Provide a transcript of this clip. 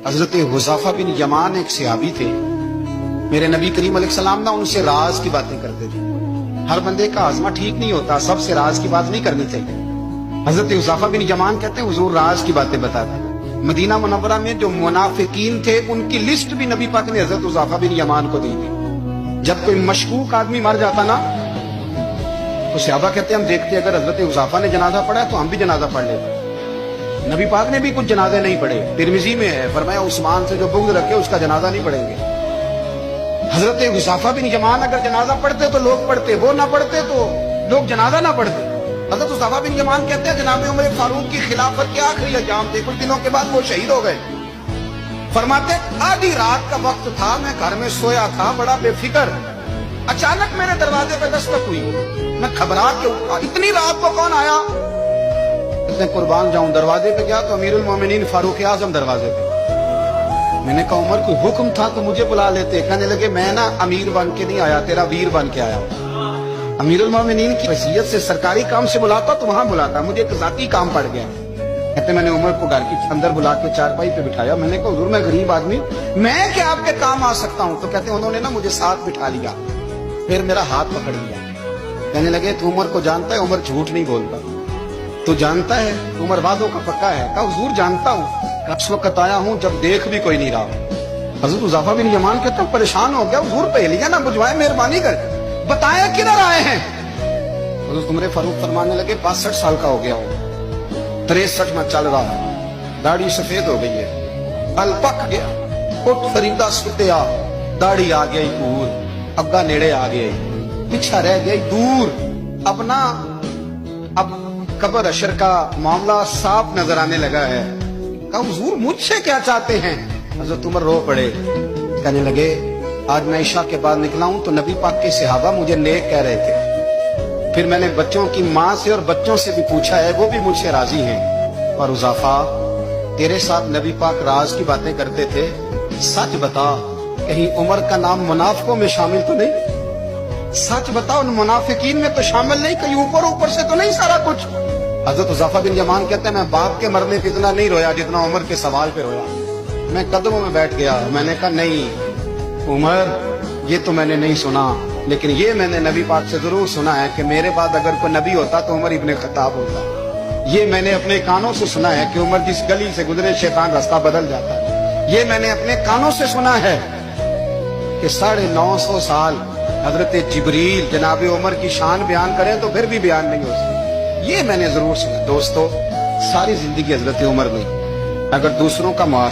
حضرت حذیفہ بن یمان ایک صحابی تھے، میرے نبی کریم علیہ السلام نا ان سے راز کی باتیں کرتے تھے۔ ہر بندے کا آزما ٹھیک نہیں ہوتا، سب سے راز کی بات نہیں کرنی چاہیے۔ حضرت حذیفہ بن یمان کہتے ہیں حضور راز کی باتیں بتاتے ہیں۔ مدینہ منورہ میں جو منافقین تھے ان کی لسٹ بھی نبی پاک نے حضرت حذیفہ بن یمان کو دی تھی۔ جب کوئی مشکوک آدمی مر جاتا نا تو صحابہ کہتے ہیں ہم دیکھتے اگر حضرت حذیفہ نے جنازہ پڑھا ہے تو ہم بھی جنازہ پڑھ لیتے۔ نبی پاک نے بھی کچھ جنازے نہیں پڑھے، ترمذی میں ہے، فرمایا عثمان سے جو بغض رکھے اس کا جنازہ نہیں پڑھیں گے۔ حضرت حذیفہ بن یمان اگر جنازہ پڑھتے تو لوگ پڑھتے، وہ نہ پڑھتے تو لوگ جنازہ نہ پڑھتے۔ حضرت حذیفہ بن یمان کہتے ہیں جناب عمر فاروق کی خلافت کے آخری ایام تھے، کچھ دنوں کے بعد وہ شہید ہو گئے۔ فرماتے آدھی رات کا وقت تھا، میں گھر میں سویا تھا بڑا بے فکر، اچانک میرے دروازے پہ دستک ہوئی، میں گھبرا کے اٹھا، اتنی رات کو کون آیا؟ قربان جاؤں، دروازے پہ گیا تو امیر المومنین فاروق اعظم دروازے پہ۔ میں نے کہا عمر کوئی حکم تھا تو مجھے بلا لیتے۔ کہنے لگے میں نا امیر بن کے نہیں آیا، تیرا ویر بن کے آیا ہوں۔ امیر المومنین کی حیثیت سے سرکاری کام سے بلاتا تو وہاں بلاتا، مجھے ایک ذاتی کام پڑ گیا۔ کہتے میں نے عمر کو گھر کے اندر بلا کے چارپائی پہ بٹھایا، میں نے کہا حضور میں غریب آدمی، میں کیا آپ کے کام آ سکتا ہوں؟ تو کہتے انہوں نے نا مجھے ساتھ بٹھا لیا، پھر میرا ہاتھ پکڑ لیا، کہنے لگے تو عمر کو جانتا ہے؟ عمر جھوٹ نہیں بولتا، تو جانتا ہے عمر وعدوں کا پکا ہے؟ کہا حضور جانتا ہوں، اس وقت آیا ہوں جب دیکھ بھی کوئی نہیں رہا۔ حضرت حذیفہ بن یمان کہتا ہوں پریشان ہو گیا، حضور پہلیاں نہ بجھوائیں، مہربانی کر بتائیں کدھر آئے ہیں؟ حضرت عمر فاروق فرمانے لگے 62 سال کا ہو گیا ہوں، 63 میں چل رہا ہے، داڑھی سفید ہو گئی ہے، بل پک گیا، اٹھ فریدہ ستیا، داڑھی آ گئی دور، اگا نیڑے آ گئی، پیچھا رہ گئی دور، اب قبر اشر کا معاملہ صاف نظر آنے لگا ہے۔ کہا حضور مجھ سے کیا چاہتے ہیں؟ حضرت عمر رو پڑے، کہنے لگے آج میں عشاء کے بعد نکلا ہوں تو نبی پاک کے صحابہ مجھے نیک کہہ رہے تھے، پھر میں نے بچوں کی ماں سے اور بچوں سے بھی پوچھا ہے، وہ بھی مجھ سے راضی ہیں۔ اور حذیفہ تیرے ساتھ نبی پاک راز کی باتیں کرتے تھے، سچ بتا کہیں عمر کا نام منافقوں میں شامل تو نہیں؟ سچ بتا ان منافقین میں تو شامل نہیں، کہیں اوپر سے تو نہیں سارا کچھ؟ حضرت حذیفہ بن یمان کہتے ہیں میں باپ کے مرنے پہ اتنا نہیں رویا جتنا عمر کے سوال پہ رویا۔ میں قدموں میں بیٹھ گیا، میں نے کہا نہیں عمر یہ تو میں نے نہیں سنا، لیکن یہ میں نے نبی پاک سے ضرور سنا ہے کہ میرے بعد اگر کوئی نبی ہوتا تو عمر ابن خطاب ہوتا۔ یہ میں نے اپنے کانوں سے سنا ہے کہ عمر جس گلی سے گزرے شیطان راستہ بدل جاتا ہے۔ یہ میں نے اپنے کانوں سے سنا ہے کہ 950 سال حضرت جبریل جناب عمر کی شان بیان کریں تو پھر بھی بیان نہیں ہو سکتا۔ یہ میں نے ضرور سنا۔ دوستو ساری زندگی حضرت عمر نے اگر دوسروں کا معاشرہ